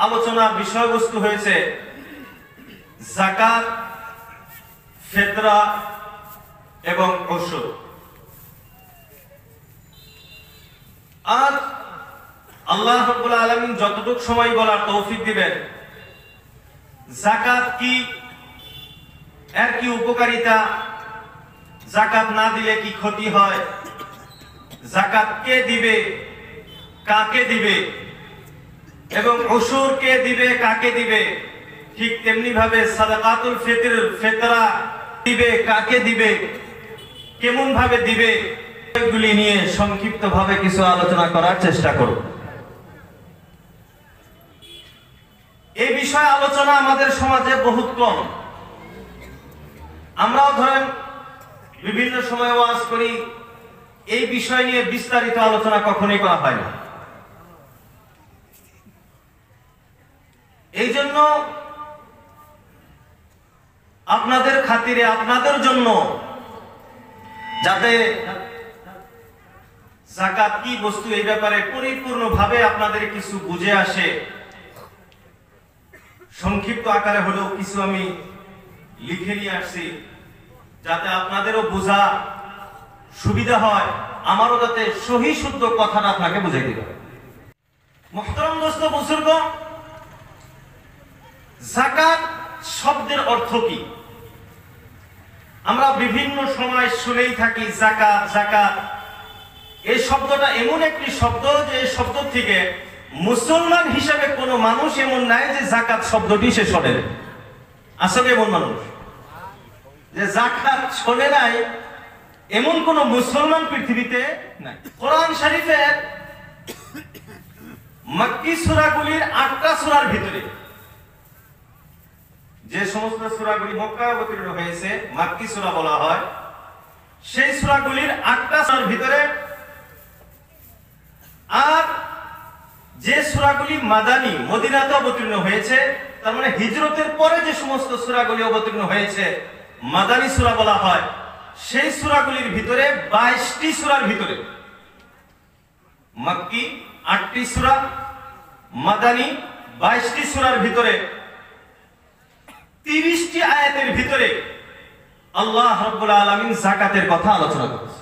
আলোচনার বিষয়বস্তু হয়েছে যাকাত, ফিতরা এবং ওশুর। আর আল্লাহ রাব্বুল আলামিন যতটুকু সময় বলার তৌফিক দিবেন, যাকাত কি, এর কি উপকারিতা, যাকাত না দিলে কি ক্ষতি হয়, যাকাত কে দিবে, কাকে দিবে, এবং ওশুর কে দিবে, কাকে দিবে, ঠিক তেমনি ভাবে সাদাকাতুল ফিতরা দিবে, কাকে দিবে, কেমন ভাবে দিবে, এগুলি নিয়ে সংক্ষিপ্ত ভাবে কিছু আলোচনা করার চেষ্টা করব। এই বিষয়ে আলোচনা আমাদের সমাজে বহুত কম। আমরাও ধরেন বিভিন্ন সময় ওয়াজ করি, এই বিষয় নিয়ে বিস্তারিত আলোচনা কখনোই করা হয় না। এই জন্য আপনাদের খাতিরে, আপনাদের জন্য, যাতে যাকাত কি বস্তু এই ব্যাপারে পরিপূর্ণভাবে আপনাদের কিছু বুঝে আসে, সংক্ষিপ্ত আকারে হলেও কিছু আমি লিখে নিয়ে আসছি, যাতে আপনাদেরও বোঝা সুবিধা হয়, আমারও যাতে সহি শুদ্ধ কথাটা আপনাকে বুঝাইতে পারে। মুহতারাম দোস্ত বুজুর্গ, যাকাত শব্দের অর্থ কি? আমরা বিভিন্ন সময় শুনেই থাকি যাকাত যাকাত। এই শব্দটা এমন একটি শব্দ যে এই শব্দ থেকে মুসলমান হিসেবে কোনো মানুষ এমন নাই যে যাকাত শব্দটি সে শোনে। আসলে এমন মানুষ যে যাকাত শোনে নাই এমন কোন মুসলমান পৃথিবীতে নাই। কোরআন শরীফের মক্কি সূরাগুলির 8টা সূরার ভিতরে, যে সমস্ত সূরাগুলি মক্কায় অবতীর্ণ হয়েছে মক্কি সূরা বলা হয়, সেই সূরাগুলির 8টা সূরার ভিতরে, আর যে সূরাগুলি মাদানী মদিনাতে অবতীর্ণ হয়েছে, তার মানে হিজরতের পরে যে সমস্ত সূরাগুলি অবতীর্ণ হয়েছে মাদানী সূরা বলা হয়, সেই সূরাগুলির ভিতরে 22টি সূরার ভিতরে, মক্কি 8টি সূরা, মাদানী 22টি সূরার ভিতরে 30টি আয়াতের ভিতরে আল্লাহ রাব্বুল আলামিন যাকাতের কথা আলোচনা করেছে।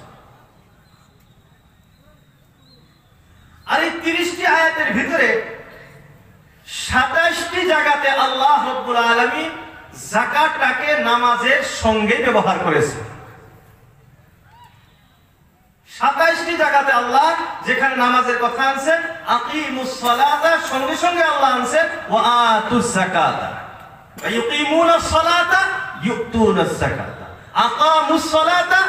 আর এই 30টি আয়াতের ভিতরে 27টি জায়গাতে আল্লাহ রাব্বুল আলামিন যাকাতটাকে নামাজের সঙ্গে ব্যবহার করেছে। 27টি জায়গাতে আল্লাহ যেখানে নামাজের কথা আনছেন, আকিমুস সালাতা সঙ্গে সঙ্গে আল্লাহ আনছেন ওয়া আতুস যাকাতা, ওয়া ইউকিমুনাস সালাতা ইউতুনাস যাকাতা, আকামুস সালাতা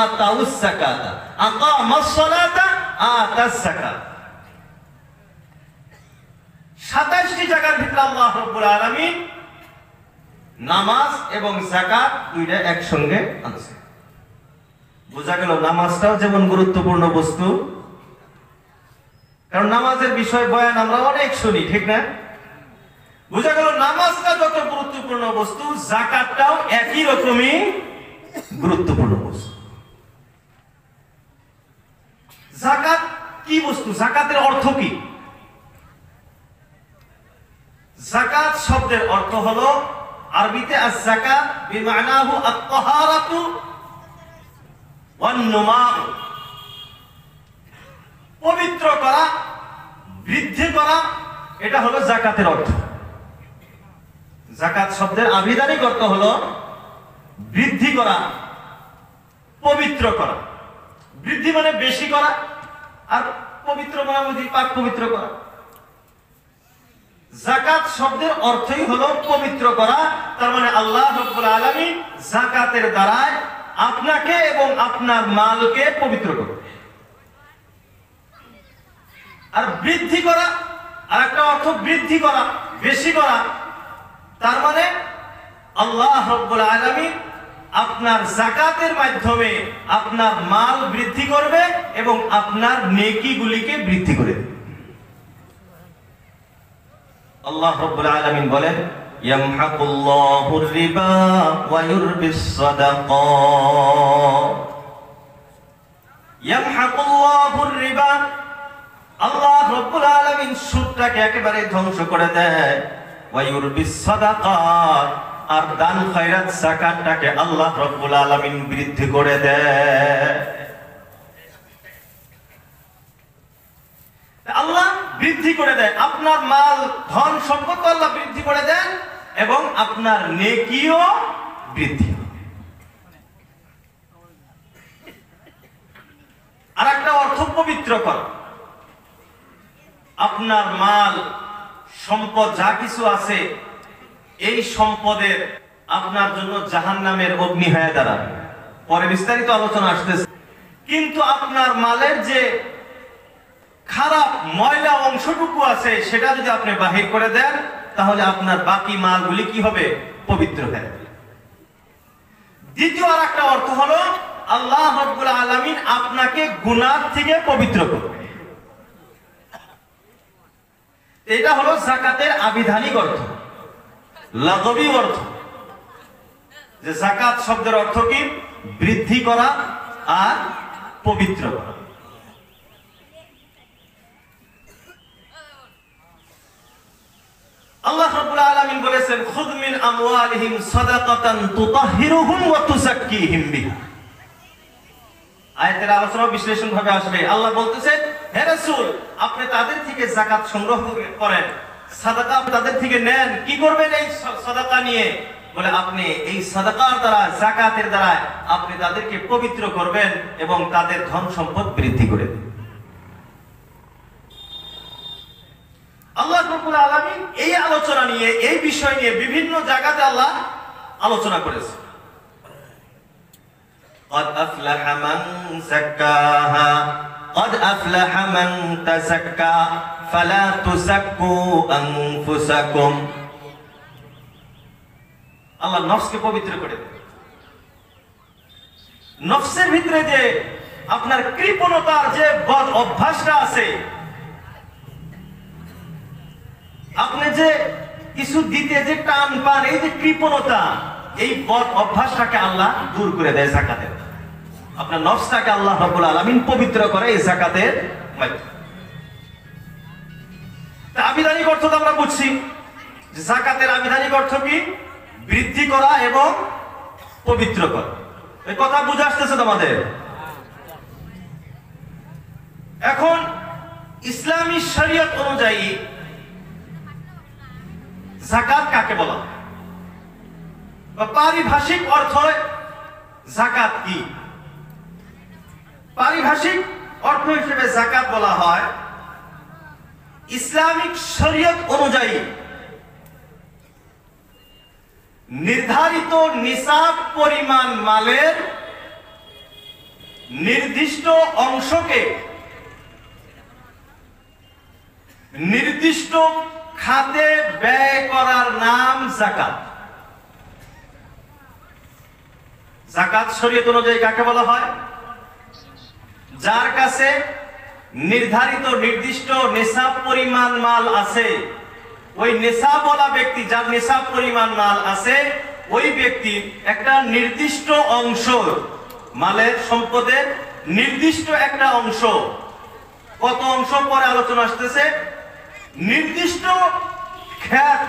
আতাউস যাকাতা, আকামাস সালাতা আতাস যাকাতা। 27টি জায়গার ভিতরে আল্লাহ রাব্বুল আলামিন নামাজ এবং যাকাত দুইটা একসঙ্গে আনছে। বোঝা গেল নামাজটাও যেমন গুরুত্বপূর্ণ বস্তু, কারণ নামাজের বিষয় বয়ান আমরা অনেক শুনি, ঠিক না? বোঝা গেল নামাজটা যত গুরুত্বপূর্ণ বস্তু, যাকাতটাও একই রকমই গুরুত্বপূর্ণ বস্তু। যাকাত কি বস্তু? যাকাতের অর্থ কি? যাকাত শব্দের অর্থ হলো আরবিতে আয-যাকাত বিমানাহু আত-তাহারাতু ওয়ান-নুমা, পবিত্র করা, বৃদ্ধি করা, এটা হলো যাকাতের অর্থ। যাকাত শব্দের আবিধানিক অর্থ হলো বৃদ্ধি করা, পবিত্র করা। বৃদ্ধি মানে বেশি করা, আর পবিত্র মানে পাক পবিত্র করা। যাকাত শব্দের অর্থই হলো পবিত্র করা। তার মানে আল্লাহ রাব্বুল আলামিন যাকাতের দ্বারায় আপনাকে এবং আপনার মালকে পবিত্র করবে। আর বৃদ্ধি করা, আর একটা অর্থ বৃদ্ধি করা, বেশি করা। তার মানে আল্লাহ রাব্বুল আলামিন আপনার যাকাতের মাধ্যমে আপনার মাল বৃদ্ধি করবে এবং আপনার নেকিগুলিকে বৃদ্ধি করে দেবে। আল্লাহ রাব্বুল আলামিন বলেন, ইয়ামহাকুল্লাহুর রিবা ওয়া ইউরবিস সাদাকাত। ইয়ামহাকুল্লাহুর রিবা, আল্লাহ রাব্বুল আলামিন সুদটাকে একেবারে ধ্বংস করে দেয়। ওয়া ইউরবিস সাদাকাত, আর দান খয়রাত যাকাতটাকে আল্লাহ রাব্বুল আলামিন বৃদ্ধি করে দেয়। আল্লাহ বৃদ্ধি করে দেয়, আপনার মাল ধন সম্পদ আল্লাহ বৃদ্ধি করে দেন এবং আপনার নেকিও বৃদ্ধি। আর একটা অর্থ পবিত্র কর, আপনার মাল সম্পদ যা কিছু আছে এই সম্পদের আপনার জন্য জাহান্নামের অগ্নি হয়ে দাঁড়াবে, পরে বিস্তারিত আলোচনা আসতেছে। কিন্তু আপনার মালের যে খারাপ ময়লা অংশটুকু আছে সেটা যদি আপনি বাহির করে দেন, তাহলে আপনার বাকি মালগুলি কি হবে? পবিত্র হয়ে যাবে। দ্বিতীয় আর একটা অর্থ হলো আল্লাহ রাব্বুল আলামিন আপনাকে গুনাহ থেকে পবিত্র করবে। এটা হলো যাকাতের আবিধানিক অর্থ। লাগবি অর্থ, যে যাকাত শব্দের অর্থ কি? বৃদ্ধি করা আর পবিত্র করা। আল্লাহ রাব্বুল আলামিন বলেছেন, খুদ মিন আমওয়ালিহিম সাদাকাতান তুতাহহিরুহুম ওয়া তুযাক্কিহিম বিহা। আয়াতের আলোচনা বিশ্লেষণ ভাবে আসবে। আল্লাহ বলতেছেন, হে রাসূল, আপনি তাদের থেকে যাকাত সংগ্রহ করেন, সাদাকা তাদের থেকে নেন। কি করবেন এই সাদাকা নিয়ে? বলে আপনি এই সাদাকার দ্বারা, যাকাতের দ্বারা আপনি তাদেরকে পবিত্র করবেন এবং তাদের ধন সম্পদ বৃদ্ধি করে দেবেন। আল্লাহ রাব্বুল আলামিন এই আলোচনা নিয়ে, এই বিষয় নিয়ে বিভিন্ন জায়গাতে আল্লাহ আলোচনা করেছে। قد أفلح من زكاها قد أفلح من تزكى فلا تزكوا أنفسكم। আল্লাহ নফসকে পবিত্র করে দেয়। নফসের ভিতরে যে আপনার কৃপণতার যে বদ অভ্যাসটা আছে, আপনি যে কিছু দিতে যে টান পান, এই যে কৃপণতা, এই বদ অভ্যাসটাকে আল্লাহ দূর করে দেয় যাকাতে। আপনার নফসটাকে আল্লাহ রাব্বুল আলামিন পবিত্র করে এই যাকাতের মাধ্যমে। আবিধানিক অর্থ তো আমরা বুঝছি যে যাকাতের আবিধানিক অর্থ কি? বৃদ্ধি করা এবং পবিত্র করা। এই কথা বুঝে আসতেছে তোমাদের? এখন ইসলামী শরীয়ত অনুযায়ী যাকাত কাকে বলা? পারিভাষিক অর্থ যাকাত কি? পারিভাষিক অর্থ হিসেবে যাকাত বলা হয় ইসলামিক শরীয়ত অনুযায়ী নির্ধারিত নিসাব পরিমাণ মালের নির্দিষ্ট অংশকে নির্দিষ্ট খাতে ব্যয় করার নাম যাকাত। যাকাত শরীয়ত অনুযায়ী কাকে বলা হয়? যার কাছে নির্ধারিত নির্দিষ্ট নিসাব পরিমাণ মাল আছে, ওই নিসাবওয়ালা ব্যক্তি, যার নিসাব পরিমাণ মাল আছে, ওই ব্যক্তি একটা নির্দিষ্ট অংশ মালের সম্পদের নির্দিষ্ট একটা অংশ, কত অংশ পরে আলোচনা আসতেছে, নির্দিষ্ট খ্যাত,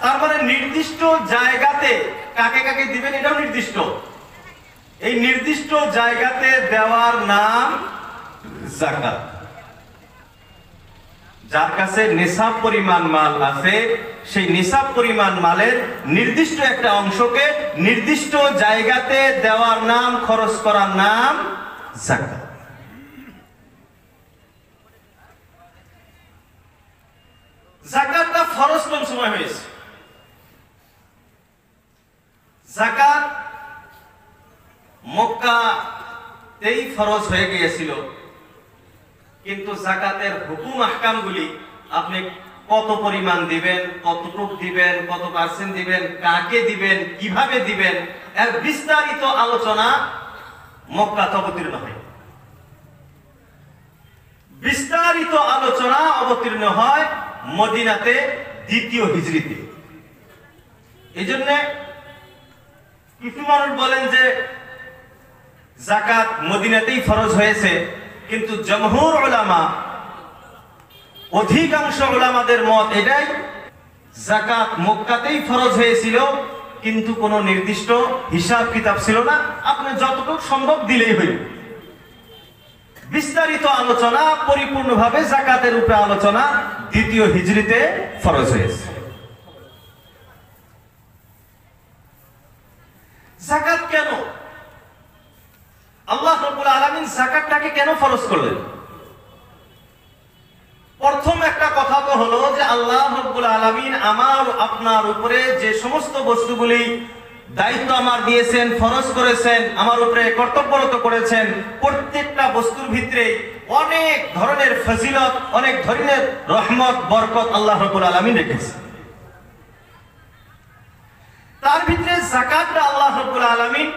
তার মানে নির্দিষ্ট জায়গাতে কাকে কাকে দিবেন এটাও নির্দিষ্ট, এই নির্দিষ্ট জায়গাতে দেওয়ার নাম যাকাত। যার কাছে নিসাব পরিমাণ মাল আছে, সেই নিসাব পরিমাণ মালের নির্দিষ্ট একটা অংশকে নির্দিষ্ট জায়গাতে দেওয়ার নাম, খরচ করার নাম যাকাত। যাকাতটা ফরজ কোন সময় হয়েছে? যাকাত মক্কাতেই ফরজ হয়ে গিয়েছিল, কিন্তু যাকাতের হুকুম আহকামগুলি আপনি কত পরিমাণ দিবেন, কতটুক দিবেন, কত পার্সেন্ট দিবেন, কাকে দিবেন, কিভাবে দিবেন, এর বিস্তারিত আলোচনা মক্কাতে অবতীর্ণ হয়। বিস্তারিত আলোচনা অবতীর্ণ হয় মদিনাতে দ্বিতীয় হিজরিতে। এই জন্য কিছু মানুষ বলেন যে যাকাত মদিনাতেই ফরজ হয়েছে, কিন্তু জমহুর উলামা অধিকাংশ উলামাদের মত এটাই, যাকাত মক্কাতেই ফরজ হয়েছিল, কিন্তু কোনো নির্দিষ্ট হিসাব কিতাব ছিল না, আপনি যতটুকু সম্ভব দিলেই হইল। বিস্তারিত আলোচনা, পরিপূর্ণভাবে যাকাতের উপরে আলোচনা দ্বিতীয় হিজরিতে ফরজ হয়েছে। যাকাত কেন? আল্লাহ রাব্বুল আলামিন যাকাতটাকে কেন ফরজ করলেন? প্রথম একটা কথা তো হলো যে আল্লাহ রাব্বুল আলামিন আমার আপনার উপরে যে সমস্ত বস্তুগুলি দায়িত্ব আমার দিয়েছেন, ফরজ করেছেন, আমার উপরে কর্তব্যরত করেছেন, প্রত্যেকটা বস্তুর ভিতরে অনেক ধরনের ফজিলত, অনেক ধরনের রহমত, বরকত আল্লাহ রাব্বুল আলামিন রেখেছেন। তার ভিতরে যাকাতটা আল্লাহ রাব্বুল আলামিন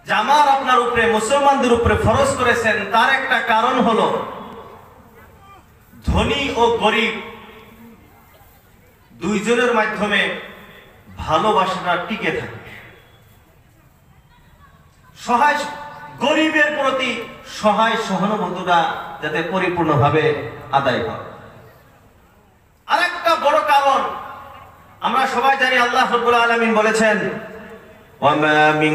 যে আমার আপনার উপরে, মুসলমানদের উপরে ফরজ করেছেন, তার একটা কারণ হলো ধনী ও গরিব দুইজনের মাধ্যমে ভালোবাসাটা টিকে থাকে। সহায় গরিবের প্রতি সহায় সহানুভূতিটা যাতে পরিপূর্ণভাবে আদায় হয়। আরেকটা বড় কারণ আমরা সবাই জানি, আল্লাহ রাব্বুল আলামিন বলেছেন, ওয়ামা মিন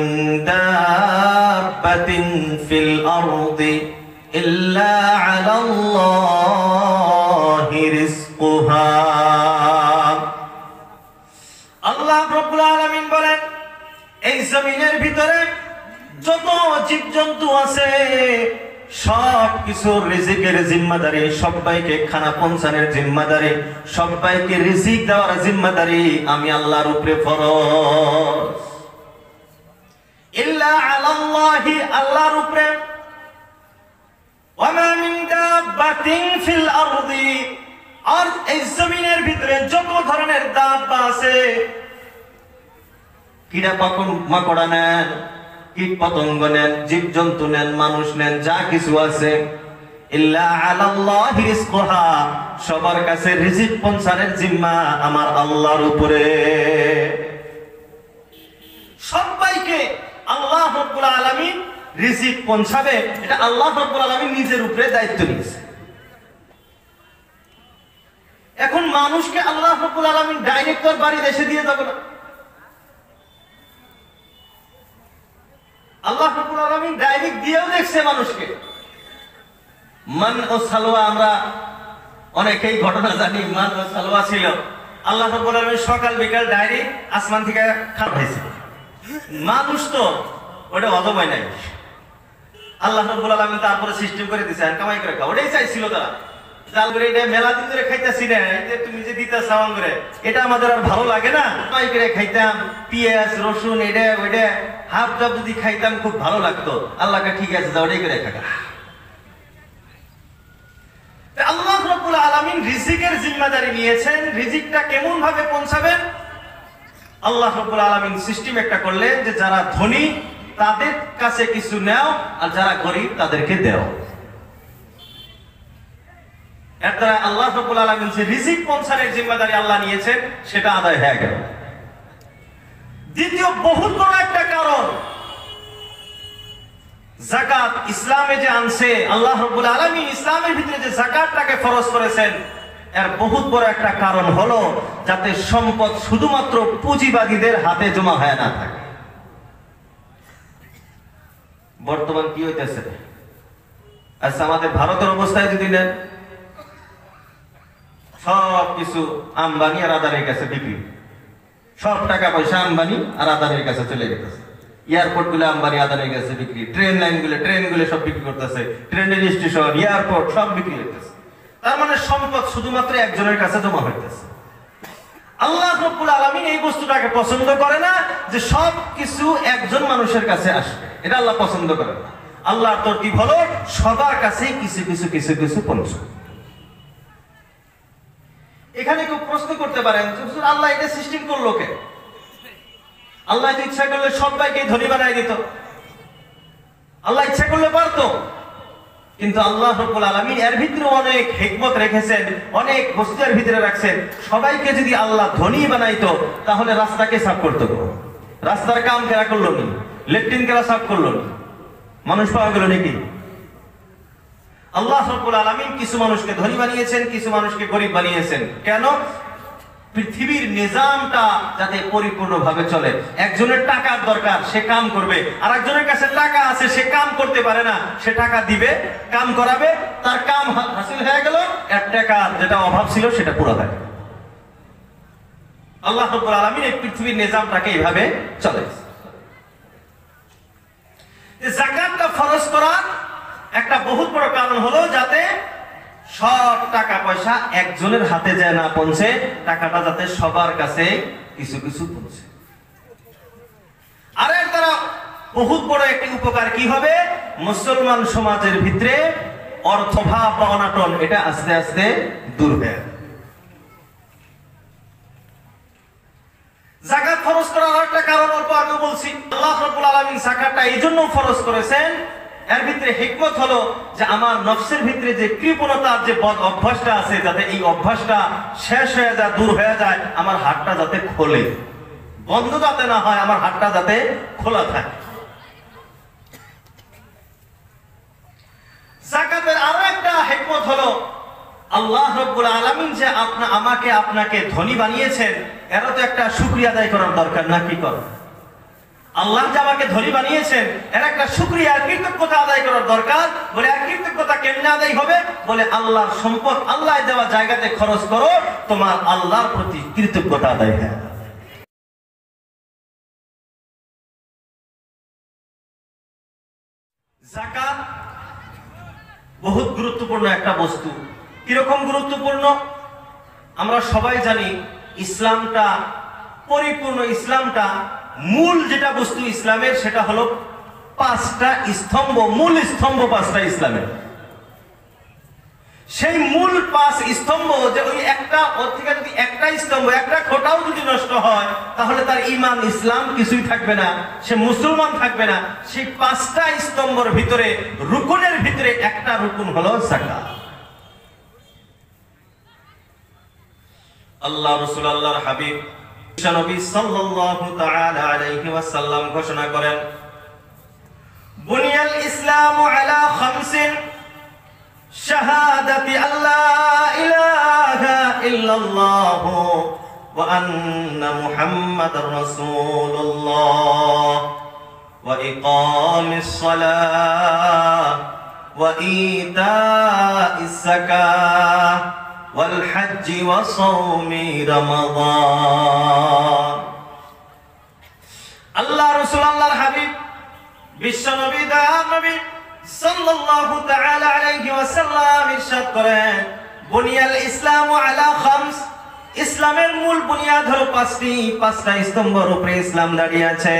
দাব্বাতিন ফিল আরদি ইল্লা আলাল্লাহি রিজকুহা। আল্লাহ রাব্বুল আলামিন বলেন, এই জমিনের ভিতরে যত জীবজন্তু আছে সব কিছুর রিজিকের জিম্মাদারি, সবাইকে খানা পৌঁছানোর জিম্মাদারি, সবাইকে রিজিক দেওয়ার জিম্মাদারি আমি আল্লাহর উপরে ফরজ। ইল্লা আলাল্লাহি, আল্লাহর উপরে। ওয়ামা মিন দাব্বাতিন ফিল আরদি, আর এই জমিনের ভিতরে যত ধরনের দাব্বা আছে, কীড়া মাকড়া নেন, কীট পতঙ্গ নেন, জীবজন্তু নেন, মানুষ নেন, যা কিছু আছে, ইল্লা আলাল্লাহি রিজকুহা, সবার কাছে রিজিক পৌঁছানোর জিম্মা আমার আল্লাহর উপরে। সবাইকে আল্লাহ রাব্বুল আলামিন রিজিক পৌঁছাবে, এটা আল্লাহ রাব্বুল আলামিন নিজের উপরে দায়িত্ব নিয়েছে। এখন মানুষকে আল্লাহ রাব্বুল আলামিন ডাইরেক্ট তার বাড়ি দেশে দিয়ে দেবে না। আল্লাহ রাব্বুল আলামিন ডাইরেক্ট দিয়েও দেখছে মানুষকে। মান ও সালওয়া, আমরা অনেকেই ঘটনা জানি, মান ও সালওয়া ছিল। আল্লাহ রাব্বুল আলামিন সকাল বিকাল ডাইরেক্ট আসমান থেকে খাবার খাইছে। মানুষ তো ওটা অদমায় নাই। আল্লাহ রাব্বুল আলামিন তারপরে সিস্টেম করে দিয়েছে, আর কামাই করে খাও, ওটাই চাইছিল তারা। জাল করে এটা মেলা দিন ধরে খাইতেছি না, তুমি যে দিতে চাওয়ান করে, এটা আমাদের আর ভালো লাগে না। কামাই করে খাইতাম, পেঁয়াজ রসুন এটা ওইটা হাফ জাপ যদি খাইতাম খুব ভালো লাগতো। আল্লাহকে ঠিক আছে, যাও ওটাই করে খাকা। আল্লাহ রাব্বুল আলামিন রিজিকের জিম্মাদারি নিয়েছেন। রিজিকটা কেমন ভাবে পৌঁছাবেন? আল্লাহ রাব্বুল আলামিন সিস্টেম একটা করলেন যে যারা ধনী তাদের কাছে কিছু নাও, আর যারা গরিব তাদেরকে দাও। এর দ্বারা আল্লাহ রাব্বুল আলামিন যে রিজিক পৌঁছানোর জিম্মাদারি আল্লাহ নিয়েছেন, সেটা আদায় হয়ে গেল। দ্বিতীয় বহুত বড় একটা কারণ, যাকাত ইসলামে যে আনছে আল্লাহ রাব্বুল আলামিন, ইসলামের ভিতরে যে যাকাতটাকে ফরজ করেছেন, এর বহুত বড় একটা কারণ হলো যাতে সম্পদ শুধুমাত্র পুঁজিবাদীদের হাতে জমা হয় না থাকে। বর্তমান কি হইতেছে? আচ্ছা, আমাদের ভারতের অবস্থায় যদি নেন, সব কিছু আম্বানি আর আদানির কাছে বিক্রি, সব টাকা পয়সা আম্বানি আর আদানির কাছে চলে গেছে। এয়ারপোর্ট গুলো আম্বানি আদানির কাছে বিক্রি, ট্রেন লাইন গুলো, ট্রেন গুলো সব বিক্রি করতেছে, ট্রেনের স্টেশন, এয়ারপোর্ট সব বিক্রি হইতেছে। তার মানে সম্পদ শুধুমাত্র একজনের কাছে জমা হইতেছে। আল্লাহ রাব্বুল আলামিন এই বস্তুটাকে পছন্দ করে না যে সব কিছু একজন মানুষের কাছে আসবে, এটা আল্লাহ পছন্দ করে না। আল্লাহর তরতিব হলো সবার কাছে কিছু কিছু কিছু কিছু পৌঁছায়। এখানে কেউ প্রশ্ন করতে পারেন, আল্লাহ এটা সিস্টেম করলো কে? আল্লাহ ইচ্ছা করলে সবাইকে ধনী বানাই দিত, আল্লাহ ইচ্ছা করলে পারতো। কিন্তু আল্লাহ রাব্বুল আলামিন এর ভিতরে অনেক হিকমত রেখেছেন, অনেক বস্তুর ভিতরে রাখছেন। সবাইকে যদি আল্লাহ ধনী বানাইতো, তাহলে রাস্তাকে সাফ করতো, রাস্তার কাম কেরা করলো নি, লেট্রিন কেরা সাফ করলো নি, মানুষ পাওয়া গেল নাকি? আল্লাহ রাব্বুল আলামিন কিছু মানুষকে ধনী বানিয়েছেন, কিছু মানুষকে গরিব বানিয়েছেন। কেন? পৃথিবীর নিজামটা যাতে পরিপূর্ণভাবে চলে। একজনের টাকার দরকার, সে কাম করবে, আর একজনের কাছে টাকা আছে, সে কাম করতে পারে না, সে টাকা দিবে, কাম করাবে, তার কাম হাসিল হয়ে গেল, এর টাকার যেটা অভাব ছিল সেটা পুরো হয়। আল্লাহ রাব্বুল আলামিন এই পৃথিবীর নিজামটাকে এইভাবে চলে। যাকাতটা ফরজ করার একটা বহুত বড় কারণ হলো যাতে সব টাকা পয়সা একজনের হাতে যায় না পৌঁছে, টাকাটা যাতে সবার কাছে কিছু কিছু পৌঁছে। আর এর দ্বারা বহুত বড় একটি উপকার কি হবে? মুসলমান সমাজের ভিতরে অর্থভাব বা অনাটন এটা আস্তে আস্তে দূর হবে। যাকাত ফরজ করার একটা কারণ অল্প আগে বলছি। আল্লাহ রাব্বুল আলামিন যাকাতটা এইজন্য ফরজ করেছেন, এর ভিতরে হিকমত হলো যে আমার নফসের ভিতরে যে কৃপণতার যে বদ অভ্যাসটা আছে, যাতে এই অভ্যাসটা শেষ হয়ে যায়, দূর হয়ে যায়, আমার হাতটা যাতে খোলে, বন্ধ যাতে না হয়, আমার হাতটা যাতে খোলা থাকে। যাকাতের আরো একটা হিকমত হলো আল্লাহ রাব্বুল আলামিন যে আমাকে আপনাকে ধনী বানিয়েছেন, এরও তো একটা শুকরিয়া আদায় করার দরকার, না কি কর? আল্লাহ যে আমাকে ধনী বানিয়েছেন এর একটা শুকরিয়া কৃতজ্ঞতা আদায় করার দরকার। বলে আর কৃতজ্ঞতা কেমনে আদায় হবে? বলে আল্লাহর সম্পদ আল্লাহ দেওয়া জায়গাতে খরচ করো, তোমার আল্লাহর প্রতি কৃতজ্ঞতা আদায় হয়। যাকাত বহুত গুরুত্বপূর্ণ একটা বস্তু। কিরকম গুরুত্বপূর্ণ? আমরা সবাই জানি ইসলামটা পরিপূর্ণ, ইসলামটা মূল যেটা বস্তু ইসলামের সেটা হলো পাঁচটা স্তম্ভ, মূল স্তম্ভ পাঁচটা ইসলামের। সেই মূল পাঁচ স্তম্ভ যে ওই একটা ওর থেকে যদি একটা স্তম্ভ, একটা খোঁটাও যদি নষ্ট হয়, তাহলে তার ঈমান ইসলাম কিছুই থাকবে না, সে মুসলমান থাকবে না। সেই পাঁচটা স্তম্ভের ভিতরে, রুকুনের ভিতরে একটা রুকুন হলো যাকাত। আল্লাহ রাসূল, আল্লাহর হাবিব নবী সাল্লাল্লাহু তাআলা আলাইহি ওয়াসাল্লাম ঘোষণা করেন, বুনিয়াল ইসলামু আলা খামসিন শাহাদাতি আল্লা ইলাহা ইল্লাল্লাহ ওয়া আন্না মুহাম্মাদার রাসূলুল্লাহ ওয়া ইকামিস সালাহ ওয়া ইতাইস যাকাহ ওয়াল হজ্জ ওয়া সাওমি রমাদান। আল্লাহ রাসূল, আল্লাহর হাবিব বিশ্ব নবী, দয়ার নবী সাল্লাল্লাহু তাআলা আলাইহি ওয়াসাল্লাম ইরশাদ করেন, বুনিয়াল ইসলামু আলা খামস, ইসলামের মূল বুনিয়াদ হলো পাঁচটা স্তম্ভের উপরে ইসলাম দাঁড়িয়ে আছে।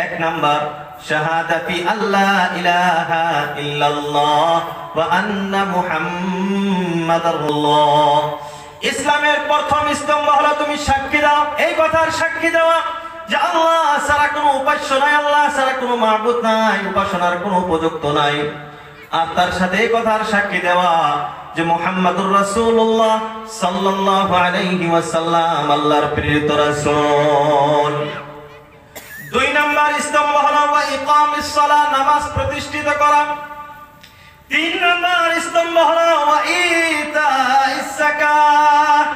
এক নাম্বার শাহাদাতি আল্লা ইলাহা ইল্লাল্লাহ ওয়া আন্না মুহাম্মাদার রাসূলুল্লাহ। ইসলামের প্রথম স্তম্ভ হলো তুমি সাক্ষী দাও, এই কথার সাক্ষী দেওয়া যে আল্লাহ ছাড়া কোনো উপাস্য নাই, আল্লাহ ছাড়া কোনো মাবুদ নাই, উপাসনার কোনো উপযুক্ত নাই। আর তার সাথে এই কথার সাক্ষী দেওয়া যে মুহাম্মাদুর রাসূলুল্লাহ সাল্লাল্লাহু আলাইহি ওয়াসাল্লাম আল্লাহর প্রেরিত রাসূল। দুই নাম্বার স্তম্ভ হলো ওয়া ইকামিস সালাহ, নামাজ প্রতিষ্ঠিত করা। তিন নাম্বার স্তম্ভ হলো ওয়া ইতাইস যাকাহ,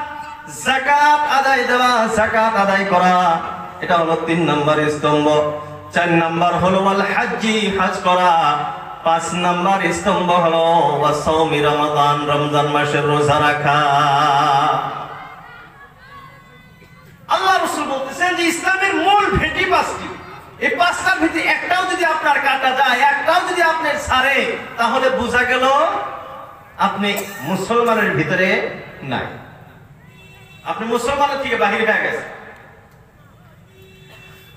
যাকাত আদায় দেওয়া, যাকাত আদায় করা, এটা হলো তিন নাম্বার স্তম্ভ। চার নাম্বার হলো ওয়াল হজ্জি, হজ করা। পাঁচ নাম্বার স্তম্ভ হলো ওয়া সাওমি রমাদান, রমজান মাসের রোজা রাখা। আল্লাহ রাসূল বলতেছেন যে ইসলামের মূল ভিত্তি পাঁচটি। এই পাঁচটার ভিতরে একটাও যদি আপনার কাটা যায়, একটাও যদি আপনার ছাড়ে, তাহলে বোঝা গেল আপনি মুসলমানের ভিতরে নাই, আপনি মুসলমানের থেকে বাহির হয়ে গেছেন।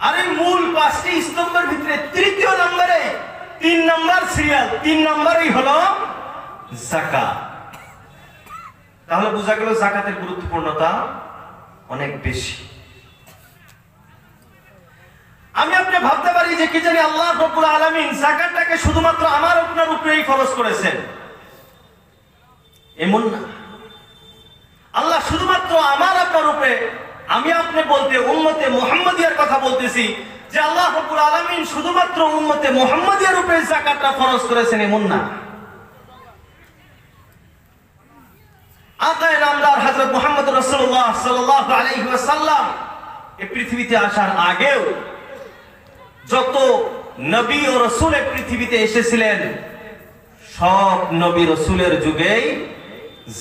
আর এই মূল পাঁচটি স্তম্ভের ভিতরে তৃতীয় নম্বরে, তিন নম্বর সিরিয়াল, তিন নম্বরই হলো যাকাত। তাহলে বোঝা গেল যাকাতের গুরুত্বপূর্ণতা অনেক বেশি। আমি আপনি ভাবতে পারি যে কি জানি আল্লাহ রাব্বুল আলামিন যাকাতটাকে শুধুমাত্র আমার আপনার উপরেই ফরজ করেছেন, এমন না। আল্লাহ শুধুমাত্র আমার আপনার উপরে, আমি আপনি বলতে উম্মতে মুহাম্মাদিয়ার কথা বলতেছি, যে আল্লাহ রাব্বুল আলামিন শুধুমাত্র উম্মতে মুহাম্মাদিয়ার উপরে যাকাতটা ফরজ করেছেন, এমন না। আকায়ে নামদার হযরত মুহাম্মদ রাসূলুল্লাহ সাল্লাল্লাহু আলাইহি ওয়াসাল্লাম এই পৃথিবীতে আসার আগেও যত নবী ও রাসূল পৃথিবীতে এসেছিলেন সব নবী রাসূলের যুগেই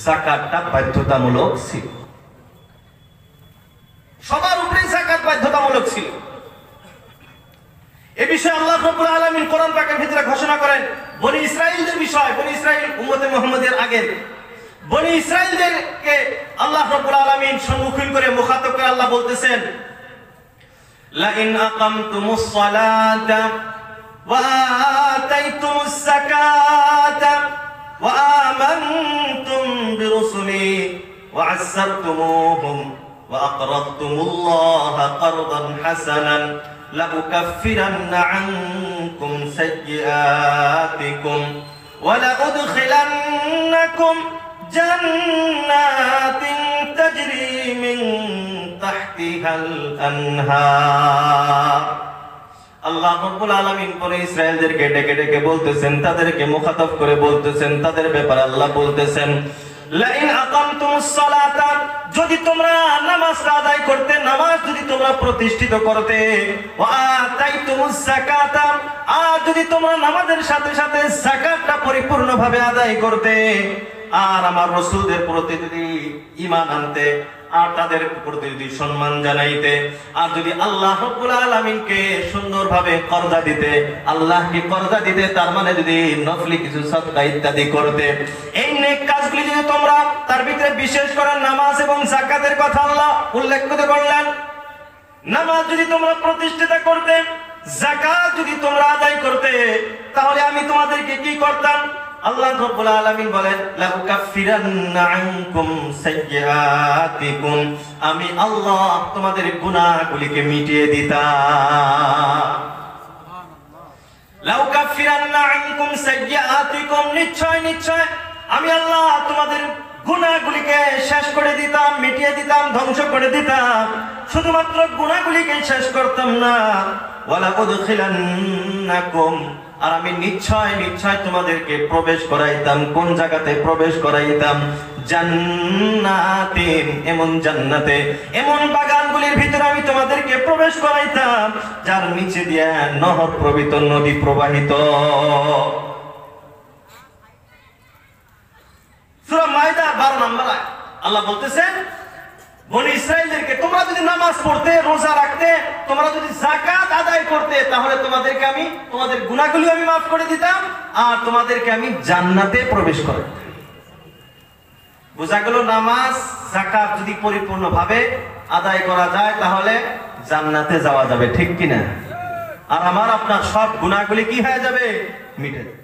যাকাতটা বাধ্যতামূলক ছিল। সবার উপরে যাকাত বাধ্যতামূলক ছিল। এই বিষয়ে আল্লাহ রাব্বুল আলামিন কোরআন পাকের ভিতরে ঘোষণা করেন বনি ইসরাঈলদের বিষয়। বনি ইসরাঈল উম্মতে মুহাম্মাদের আগের বনি ইসরাঈলদেরকে আল্লাহ রাব্বুল আলামিন সম্মুখীন করে মুখাতাব করে আল্লাহ বলতেছেন, লা ইন আকামতুমুস সালাতা ওয়া আতাইতুমুস যাকাতা ওয়া আমানতুম বিরুসুলি ওয়া আযযারতুমুহুম ওয়া আকরাদতুমুল্লাহা কারদান হাসানান لأكفرن عنكم سيئاتكم ولأدخلنكم جنات تجري من تحتها الأنهار। আল্লাহ রাব্বুল আলামিন বনি ইসরাঈলদেরকে ডেকে ডেকে বলতেছেন, তাদেরকে মুখাতাব করে বলতেছেন, তাদের ব্যাপারে আল্লাহ বলতেছেন, লা ইন আকামতুমুস সালাতা, যদি তোমরা নামাজ আদায় করতে, নামাজ যদি তোমরা প্রতিষ্ঠিত করতে, ওয়া আতাইতুমুস যাকাতা, আর যদি তোমরা নামাজের সাথে সাথে যাকাতটা পরিপূর্ণভাবে আদায় করতে, আর আমার রাসূলদের প্রতি যদি ঈমান আনতে, আর তাদের প্রতি যদি সম্মান জানাইতে, আর যদি আল্লাহ রাব্বুল আলামিনকে সুন্দরভাবে কর্জা দিতে, আল্লাহকে কর্জা দিতে, তার মানে যদি নফলি কিছু সাদকা ইত্যাদি করতে, এই নেক কাজগুলি যদি তোমরা, তার ভিতরে বিশেষ করে নামাজ এবং যাকাতের কথা আল্লাহ উল্লেখ করলেন। নামাজ যদি তোমরা প্রতিষ্ঠিত করতে, যাকাত যদি তোমরা আদায় করতে, তাহলে আমি তোমাদেরকে কি করতাম? আল্লাহ রাব্বুল আলামিন বলেন, লা উকাফিরান্না আনকুম সাইয়্যাতিকুম, আমি আল্লাহ তোমাদের গুনাহগুলিকে মিটিয়ে দিতাম। লা উকাফিরান্না আনকুম সাইয়্যাতিকুম, নিশ্চয় নিশ্চয় আমি আল্লাহ তোমাদের গুনাহগুলিকে শেষ করে দিতাম, মিটিয়ে দিতাম, ধ্বংস করে দিতাম। শুধুমাত্র গুনাহগুলিকে শেষ করতাম না, ওয়ালা উদখিলান্নাকুম, আর আমি নিশ্চয় নিশ্চয় তোমাদেরকে প্রবেশ করাইতাম। কোন জায়গাতে প্রবেশ করাইতাম? জান্নাতিন, এমন জান্নাতে, এমন বাগানগুলির ভিতরে আমি তোমাদেরকে প্রবেশ করাইতাম যার নিচে দিয়ে নহর প্রবাহিত, নদী প্রবাহিত। সূরা মাইদা 12 নম্বর আয়াত আল্লাহ বলতেছেন, বনি ইসরাঈলদেরকে তোমরা যদি নামাজ পড়তে, রোজা রাখতে, তোমরা যদি যাকাত আদায় করতে, তাহলে তোমাদেরকে আমি, তোমাদের গুনাহগুলো আমি মাফ করে দিতাম, আর তোমাদেরকে আমি জান্নাতে প্রবেশ করাইতাম। বোঝা গেল, নামাজ যাকাত যদি পরিপূর্ণভাবে আদায় করা যায় তাহলে জান্নাতে যাওয়া যাবে, ঠিক কিনা? আর আমার আপনার সব গুনাহগুলি কি হয়ে যাবে? মিটে যাবে।